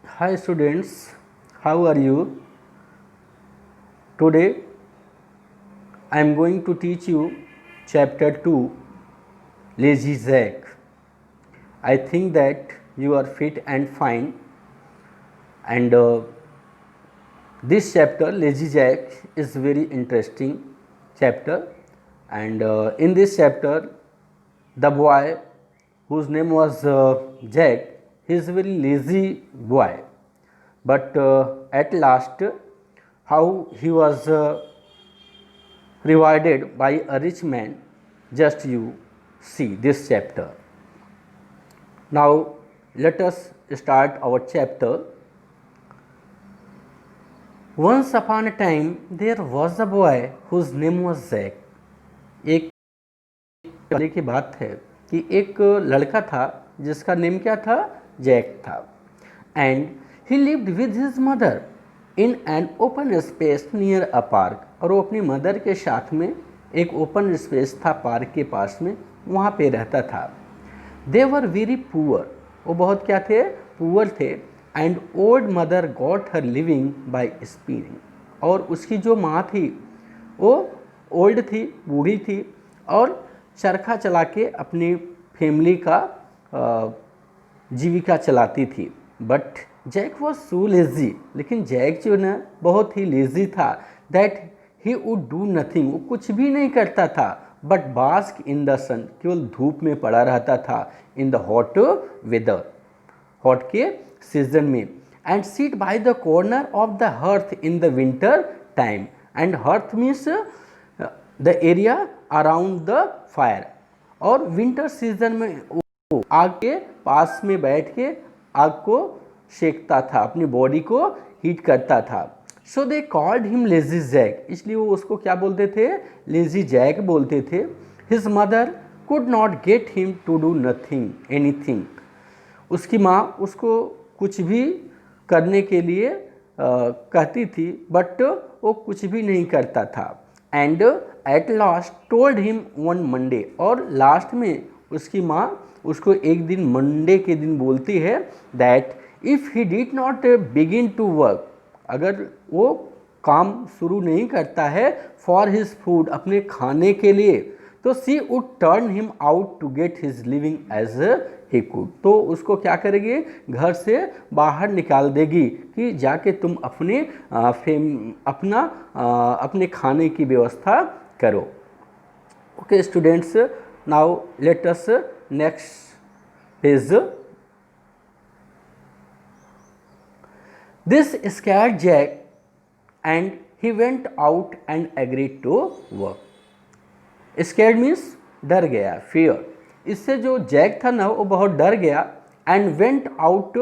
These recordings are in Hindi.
Hi students, how are you? Today I am going to teach you chapter 2, Lazy Jack. I think that you are fit and fine, and this chapter Lazy Jack is very interesting chapter, and in this chapter the boy whose name was Jack, he is a very lazy boy, but at last how he was rewarded by a rich man, just you see this chapter. Now let us start our chapter. Once upon a time there was a boy whose name was Jack. एक पहले की बात है कि एक लड़का था जिसका नेम क्या था, जैक था. And he lived with his mother in an open space near a park. और वो अपनी मदर के साथ में एक ओपन स्पेस था पार्क के पास में, वहाँ पे रहता था. दे वर वेरी पुअर, वो बहुत क्या थे, पुअर थे. And old mother got her living by spinning. और उसकी जो माँ थी वो ओल्ड थी, बूढ़ी थी, और चरखा चला के अपनी फैमिली का जीविका चलाती थी. But Jack was so lazy, लेकिन जैक जो ना बहुत ही लेजी था. That he would do nothing, वो कुछ भी नहीं करता था. But bask in the sun, केवल धूप में पड़ा रहता था. In the hot weather, hot के सीजन में. And seat by the corner of the hearth in the winter time. And hearth means the area around the fire. और विंटर सीजन में वो आग के पास में बैठ के आग को सेकता था, अपनी बॉडी को हीट करता था. So they called him lazy Jack, इसलिए वो उसको क्या बोलते थे, लेजी जैक बोलते थे. His mother could not get him to do nothing anything. उसकी माँ उसको कुछ भी करने के लिए कहती थी, बट वो कुछ भी नहीं करता था. And at last told him one Monday, और लास्ट में उसकी माँ उसको एक दिन मंडे के दिन बोलती है that if he did not begin to work, अगर वो काम शुरू नहीं करता है फॉर हिज फूड, अपने खाने के लिए, तो she would turn him out to get his living as he could. तो उसको क्या करेगी, घर से बाहर निकाल देगी कि जाके तुम अपने अपने खाने की व्यवस्था करो. Okay students, now let us next page. This scared Jack and he went out and agreed to work. Scared means डर गया, फियर. इससे जो जैक था ना वो बहुत डर गया. एंड वेंट आउट,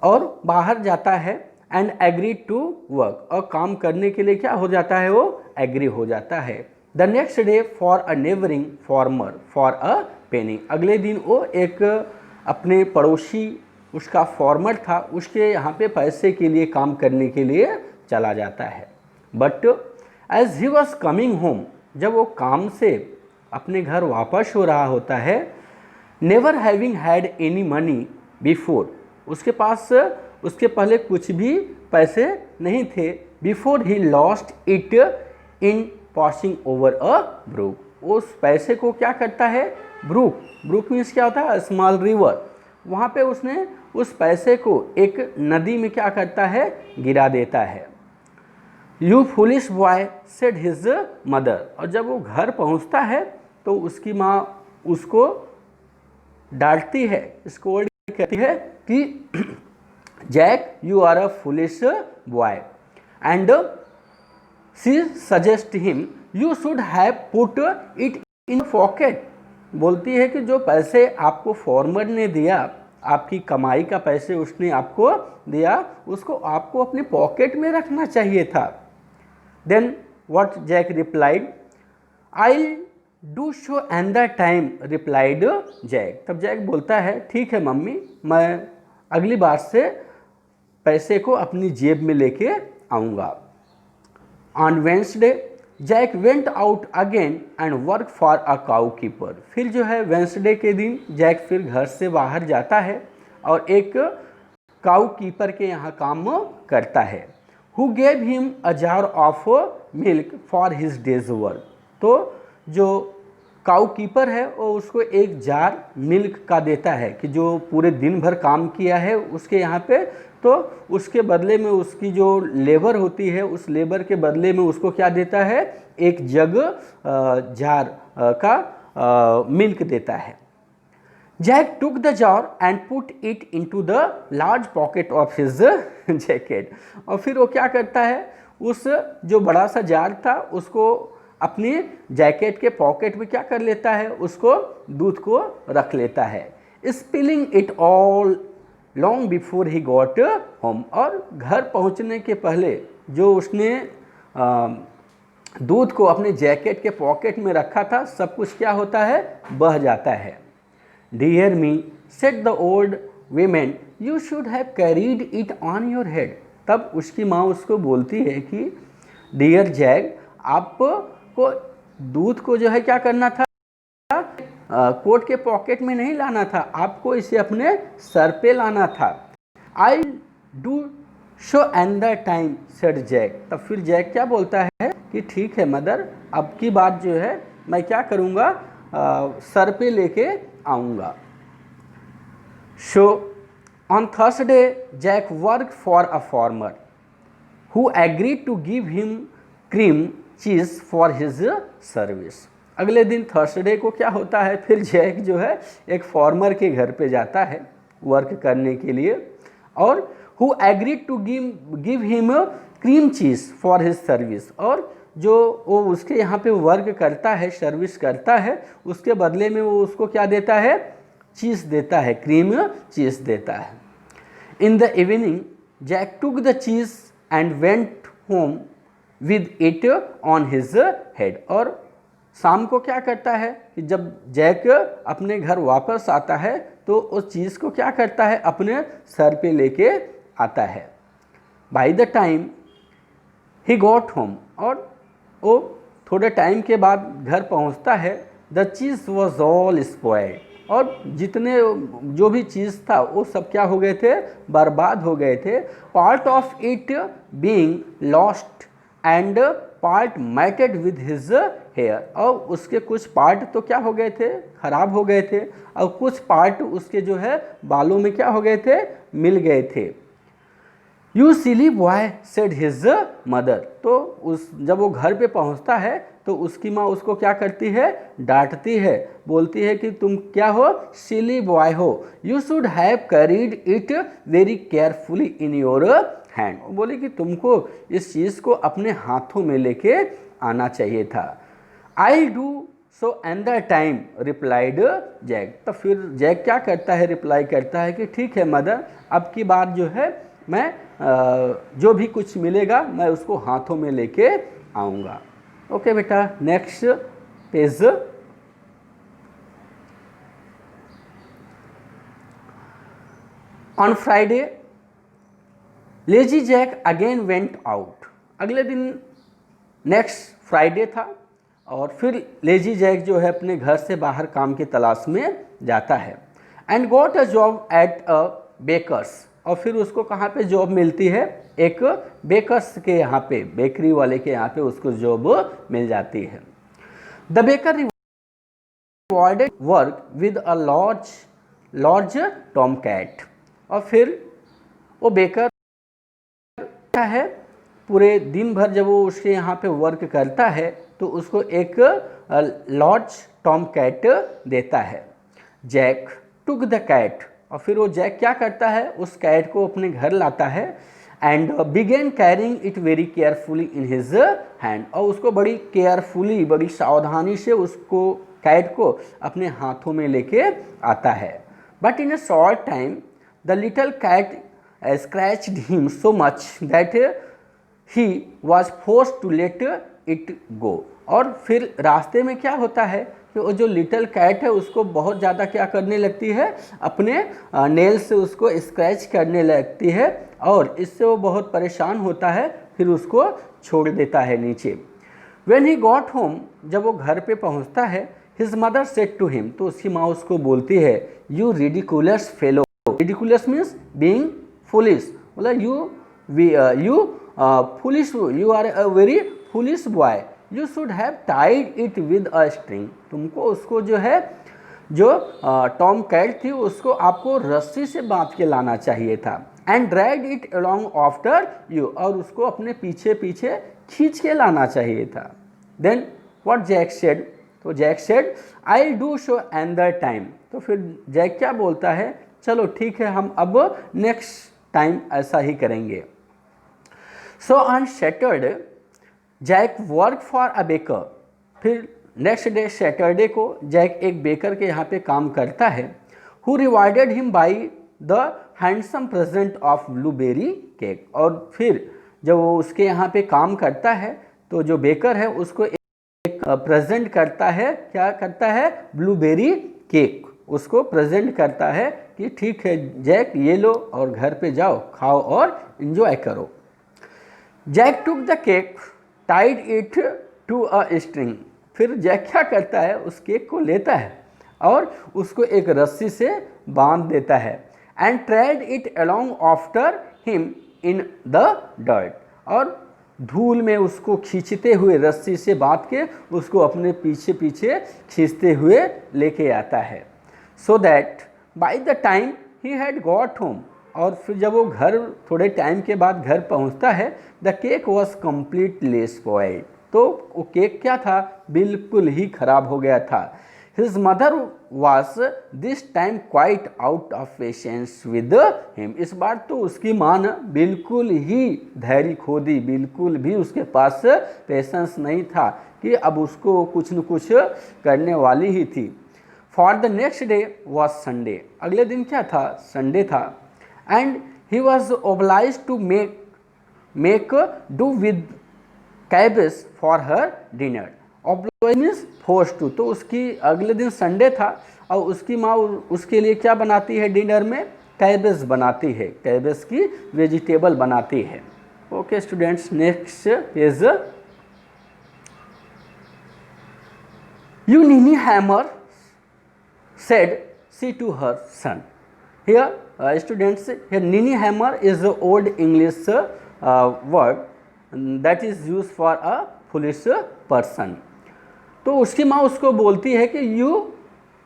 और बाहर जाता है. एंड एग्री टू वर्क, और काम करने के लिए क्या हो जाता है, वो एग्री हो जाता है. The next day for a neighbouring farmer for a penny. अगले दिन वो एक अपने पड़ोसी, उसका फार्मर था, उसके यहाँ पे पैसे के लिए काम करने के लिए चला जाता है. But as he was coming home, जब वो काम से अपने घर वापस हो रहा होता है, never having had any money before, उसके पास उसके पहले कुछ भी पैसे नहीं थे. Before he lost it in passing over a brook. उस पैसे को क्या करता है, ब्रूक, ब्रूक मीन्स क्या होता है, स्मॉल रिवर. वहाँ पे उसने उस पैसे को एक नदी में क्या करता है, गिरा देता है. You foolish boy said his mother. और जब वो घर पहुँचता है तो उसकी माँ उसको डांटती है, स्कोल्ड कहती है कि Jack you are a foolish boy. And she suggest him you should have put it in pocket. बोलती है कि जो पैसे आपको फॉर्मर ने दिया, आपकी कमाई का पैसे उसने आपको दिया, उसको आपको अपने पॉकेट में रखना चाहिए था. Then what Jack replied, I do so and the time, replied Jack. तब जैक बोलता है, ठीक है मम्मी, मैं अगली बार से पैसे को अपनी जेब में लेके आऊँगा. On Wednesday Jack went out again and work for a cow keeper. फिर जो है वेंसडे के दिन जैक फिर घर से बाहर जाता है और एक काउ कीपर के यहाँ काम करता है। Who gave him a jar of milk for his days work, तो जो काउ कीपर है वो उसको एक जार मिल्क का देता है कि जो पूरे दिन भर काम किया है उसके यहाँ पे, तो उसके बदले में उसकी जो लेबर होती है उस लेबर के बदले में उसको क्या देता है, एक जग जार का मिल्क देता है। Jack took the jar and put it into the large pocket of his jacket, और फिर वो क्या करता है, उस जो बड़ा सा जार था उसको अपनी जैकेट के पॉकेट में क्या कर लेता है, उसको दूध को रख लेता है। Spilling it all long before he got home, और घर पहुंचने के पहले जो उसने दूध को अपने जैकेट के पॉकेट में रखा था सब कुछ क्या होता है, बह जाता है। Dear me said the old women you should have carried it on your head, तब उसकी माँ उसको बोलती है कि डियर जैक, आपको दूध को जो है क्या करना था, कोट के पॉकेट में नहीं लाना था, आपको इसे अपने सर पे लाना था। I do so and the time said Jack, तब फिर जैक क्या बोलता है कि ठीक है मदर, अब की बात जो है मैं क्या करूँगा, सर पे लेके आऊँगा। So on Thursday Jack work for a farmer who agreed to give him cream cheese for his service. अगले दिन थर्सडे को क्या होता है, फिर जैक जो है एक फार्मर के घर पे जाता है वर्क करने के लिए, और who agreed to give him cream cheese for his service, और जो वो उसके यहाँ पे वर्क करता है, सर्विस करता है, उसके बदले में वो उसको क्या देता है, चीज़ देता है, क्रीम चीज़ देता है। In the evening Jack took the cheese and went home with it on his head, और शाम को क्या करता है कि जब जैक अपने घर वापस आता है तो उस चीज़ को क्या करता है, अपने सर पे लेके आता है। By the time he got home, और वो थोड़े टाइम के बाद घर पहुंचता है, the cheese was all spoiled, और जितने जो भी चीज़ था वो सब क्या हो गए थे, बर्बाद हो गए थे। Part of it being lost and part matted with his hair, और उसके कुछ पार्ट तो क्या हो गए थे, खराब हो गए थे, और कुछ पार्ट उसके जो है बालों में क्या हो गए थे, मिल गए थे। You silly boy said his mother, तो उस जब वो घर पे पहुंचता है तो उसकी माँ उसको क्या करती है, डांटती है, बोलती है कि तुम क्या हो, सिली बॉय हो, you should have carried it very carefully in your hand, बोली कि तुमको इस चीज़ को अपने हाथों में लेके आना चाहिए था। I do so and the time replied Jack, तो फिर जैक क्या करता है, रिप्लाई करता है कि ठीक है मदर, अब की बार जो है मैं जो भी कुछ मिलेगा मैं उसको हाथों में लेके आऊँगा। ओके बेटा, next page. On Friday lazy Jack again went out, अगले दिन नेक्स्ट फ्राइडे था और फिर लेजी जैक जो है अपने घर से बाहर काम की तलाश में जाता है। And got a job at a baker's, और फिर उसको कहाँ पे जॉब मिलती है, एक बेकर्स के यहाँ पे, बेकरी वाले के यहाँ पे उसको जॉब मिल जाती है। The baker rewarded work with a large tom cat, और फिर वो बेकर क्या है, पूरे दिन भर जब वो उसके यहाँ पे वर्क करता है तो उसको एक लॉर्ज टॉम कैट देता है। जैक टुक द कैट, और फिर वो जैक क्या करता है, उस कैट को अपने घर लाता है। And began carrying it very carefully in his hand, और उसको बड़ी केयरफुली, बड़ी सावधानी से उसको कैट को अपने हाथों में लेके आता है। But in a short time the little cat scratched him so much that he was force to let it go, और फिर रास्ते में क्या होता है कि वो जो लिटल कैट है उसको बहुत ज़्यादा क्या करने लगती है, अपने नेल से उसको स्क्रैच करने लगती है, और इससे वो बहुत परेशान होता है, फिर उसको छोड़ देता है नीचे। व्हेन ही गॉट होम, जब वो घर पे पहुंचता है, his mother said to him, तो उसकी माँ उसको बोलती है, you ridiculous fellow, ridiculous means being foolish, मतलब you foolish, you are a very foolish boy, you should have tied it with a string. तुमको उसको जो है, जो टॉम कैट थी उसको आपको रस्सी से बांध के लाना चाहिए था। And drag it along after you, और उसको अपने पीछे पीछे खींच के लाना चाहिए था। देन व्हाट जैक सेड, तो Jack said I do so another time. तो फिर जैक क्या बोलता है, चलो ठीक है, हम अब नेक्स्ट टाइम ऐसा ही करेंगे। So on Saturday Jack work for a baker, फिर नेक्स्ट डे सैटरडे को जैक एक बेकर के यहाँ पे काम करता है। Who rewarded him by the handsome present of blueberry cake, और फिर जब वो उसके यहाँ पे काम करता है तो जो बेकर है उसको एक प्रेजेंट करता है, क्या करता है, ब्लूबेरी केक उसको प्रेजेंट करता है कि ठीक है जैक ये लो और घर पे जाओ, खाओ और एंजॉय करो। Jack took the cake tied it to a string, फिर जैक क्या करता है, उस केक को लेता है और उसको एक रस्सी से बांध देता है। And trade it along after him in the dirt, और धूल में उसको खींचते हुए रस्सी से बांध के उसको अपने पीछे पीछे खींचते हुए लेके आता है। So that by the time he had got home, और फिर जब वो घर थोड़े टाइम के बाद घर पहुंचता है, the cake was completely spoiled, तो वो केक क्या था, बिल्कुल ही खराब हो गया था। His mother was this time quite out of patience with him, इस बार तो उसकी माँ न बिल्कुल ही धैर्य खो दी, बिल्कुल भी उसके पास पेशेंस नहीं था कि अब उसको कुछ न कुछ करने वाली ही थी। For the next day was Sunday, अगले दिन क्या था, संडे था। And he was obliged to make do with cabbage for her dinner. Oblige means force to, तो उसकी अगले दिन संडे था और उसकी माँ उसके लिए क्या बनाती है डिनर में, कैबेज बनाती है, कैबेज की वेजिटेबल बनाती है। Okay students, next is you ninnyhammer said she to her son. Here students, here Nini hammer is the old English word that is used for a foolish person. तो उसकी माँ उसको बोलती है कि you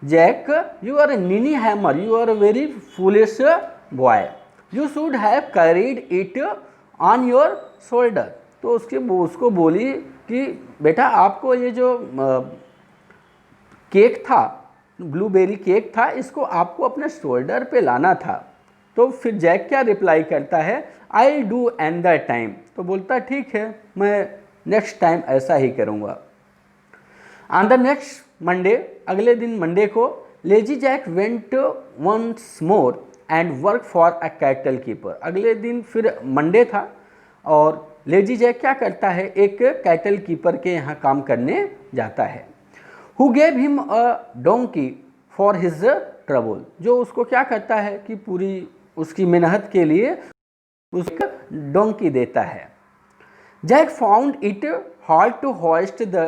Jack, you are a ninnyhammer, you are a very foolish boy, you should have carried it on your shoulder. तो उसको बोली कि बेटा आपको ये जो केक था, ब्लूबेरी केक था, इसको आपको अपने शोल्डर पे लाना था। तो फिर जैक क्या रिप्लाई करता है, आई डू अनदर टाइम, तो बोलता ठीक है मैं नेक्स्ट टाइम ऐसा ही करूँगा। ऑन द नेक्स्ट मंडे, अगले दिन मंडे को, lazy Jack went once more and work for a cattle keeper. अगले दिन फिर मंडे था और लेजी जैक क्या करता है, एक कैटल कीपर के यहाँ काम करने जाता है। Who gave him a donkey for his trouble, जो उसको क्या करता है कि पूरी उसकी मेहनत के लिए उसको डोंकी देता है। Jack found it hard to hoist the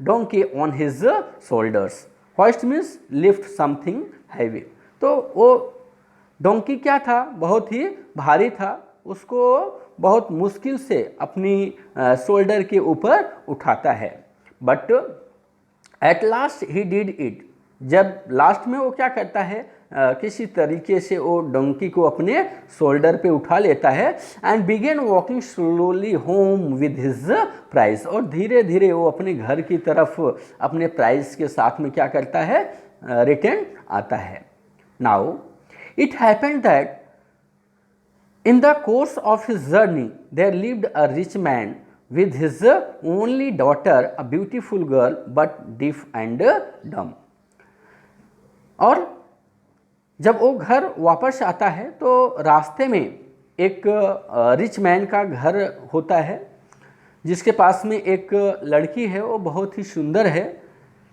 donkey on his shoulders. Hoist means lift something heavy. तो वो डोंकी क्या था, बहुत ही भारी था, उसको बहुत मुश्किल से अपनी शोल्डर के ऊपर उठाता है। But at last he did it, जब लास्ट में वो क्या करता है, किसी तरीके से वो डोंकी को अपने शोल्डर पे उठा लेता है। And began walking slowly home with his prize, और धीरे धीरे वो अपने घर की तरफ अपने प्राइज के साथ में क्या करता है, रिटर्न आता है। Now it happened that in the course of his journey there lived a rich man with his only daughter, a beautiful girl but deaf and dumb. और जब वो घर वापस आता है तो रास्ते में एक रिच मैन का घर होता है जिसके पास में एक लड़की है, वो बहुत ही सुंदर है,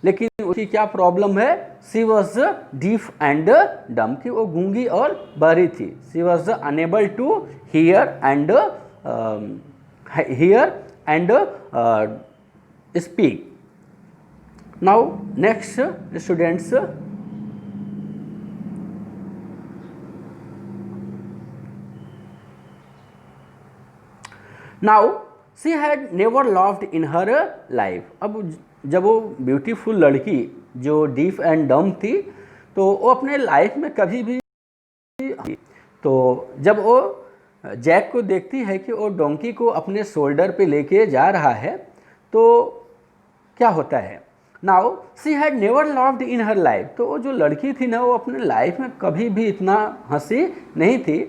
लेकिन उसकी क्या प्रॉब्लम है, सी वॉज डीफ एंड डम, कि वो गूंगी और बहरी थी। She was unable to hear and speak. Now next students, now she had never loved in her life. अब जब वो ब्यूटीफुल लड़की जो डीफ एंड डम थी, तो वो अपने लाइफ में कभी भी, तो जब वो जैक को देखती है कि वो डोंकी को अपने शोल्डर पे लेके जा रहा है, तो क्या होता है, now she had never loved in her life. तो वो जो लड़की थी ना, वो अपने लाइफ में कभी भी इतना हंसी नहीं थी।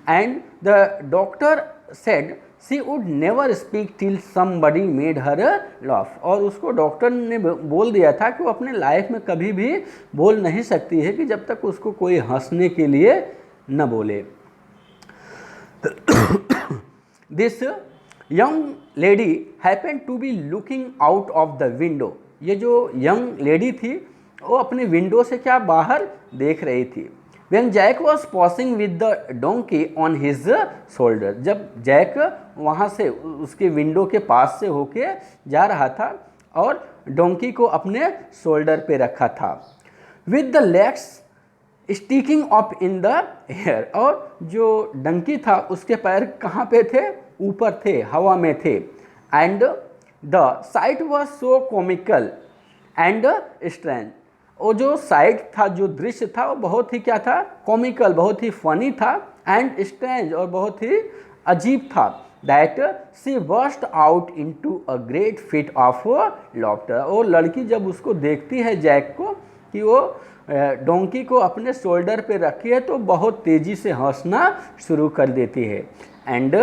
And the doctor said she would never speak till somebody made her laugh. और उसको डॉक्टर ने बोल दिया था कि वो अपने लाइफ में कभी भी बोल नहीं सकती है कि जब तक उसको कोई हंसने के लिए न बोले। This young lady happen to be looking out of the window. ये जो यंग लेडी थी वो अपने विंडो से क्या बाहर देख रही थी। When Jack was passing with the donkey on his shoulder, जब जैक वहाँ से उसके विंडो के पास से होके जा रहा था और डोंकी को अपने शोल्डर पे रखा था। With the legs sticking up in the air, और जो डंकी था उसके पैर कहाँ पे थे, ऊपर थे, हवा में थे। And the sight was so comical and strange, वो जो साइट था, जो दृश्य था, वो बहुत ही क्या था, कॉमिकल, बहुत ही फनी था, एंड स्ट्रेंज, और बहुत ही अजीब था। That she burst out into a great fit of laughter. वो लड़की जब उसको देखती है जैक को कि वो डोंकी को अपने शोल्डर पे रखी है, तो बहुत तेज़ी से हंसना शुरू कर देती है। And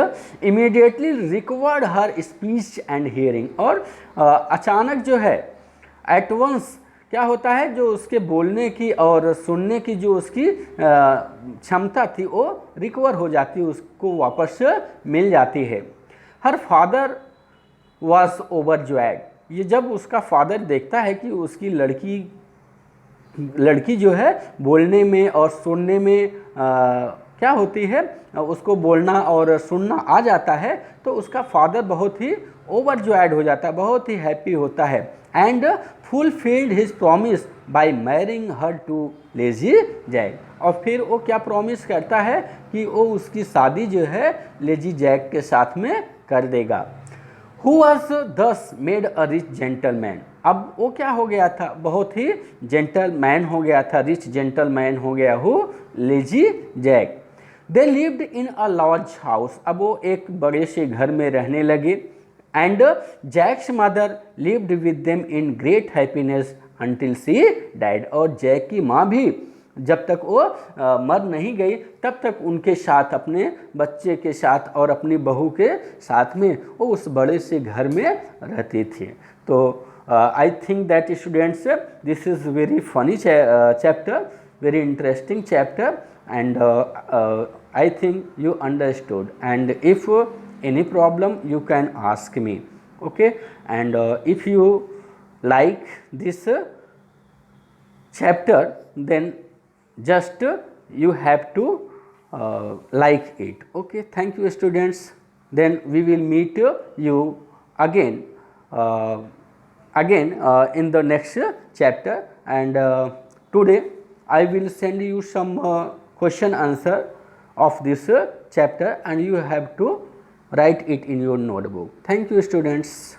immediately recovered her speech and hearing, और अचानक जो है एट वंस क्या होता है, जो उसके बोलने की और सुनने की जो उसकी क्षमता थी वो रिकवर हो जाती है, उसको वापस मिल जाती है। Her father was overjoyed. ये जब उसका फादर देखता है कि उसकी लड़की जो है बोलने में और सुनने में क्या होती है, उसको बोलना और सुनना आ जाता है, तो उसका फादर बहुत ही ओवरजॉयड हो जाता है, बहुत ही हैप्पी होता है। And fulfilled his promise by marrying her to lazy Jack. और फिर वो क्या प्रॉमिस करता है कि वो उसकी शादी जो है लेजी जैक के साथ में कर देगा। हु वॉज दस मेड अ रिच जेंटलमैन। अब वो क्या हो गया था, बहुत ही जेंटलमैन हो गया था, रिच जेंटलमैन हो गया who, lazy Jack. They lived in a large house. अब वो एक बड़े से घर में रहने लगे। And Jack's mother lived with them in great happiness until she died. और जैक की माँ भी जब तक वो मर नहीं गई तब तक उनके साथ, अपने बच्चे के साथ और अपनी बहू के साथ में वो उस बड़े से घर में रहती थी। तो I think that students this is very funny chapter, very interesting chapter, and I think you understood, and if any problem you can ask me, okay? And if you like this chapter, then just you have to like it, okay? Thank you students, then we will meet you again in the next chapter, and today I will send you some question answer of this chapter, and you have to write it in your notebook. Thank you students.